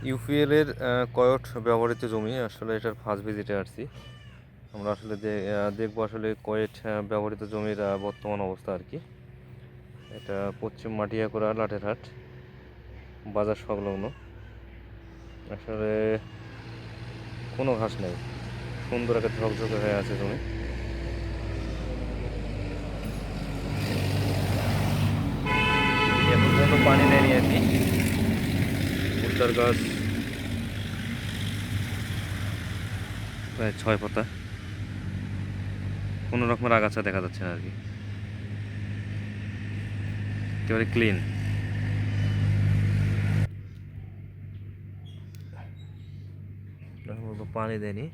UPL এর কয়ট ব্যবহৃত জমি, আসলে এটার ফার্স্ট ভিজিটে আসছি। আমরা আসলে দেখবো আসলে কয়েট ব্যবহৃত জমির বর্তমান অবস্থা আর কি। এটা পশ্চিম মাটিয়াকুড়া লাটেরহাট বাজার সংলগ্ন। আসলে কোনো ঘাস নেই, সুন্দর একটা ঝকঝকে হয়ে আছে জমি। এখন পর্যন্ত পানি নেয়নি আর কি। ভুট্টার গাছ প্রায় 6 পাতা, কোনো রকমের আগাছা দেখা যাচ্ছে না আর কি, একেবারে ক্লিন। পানি দেয়নি।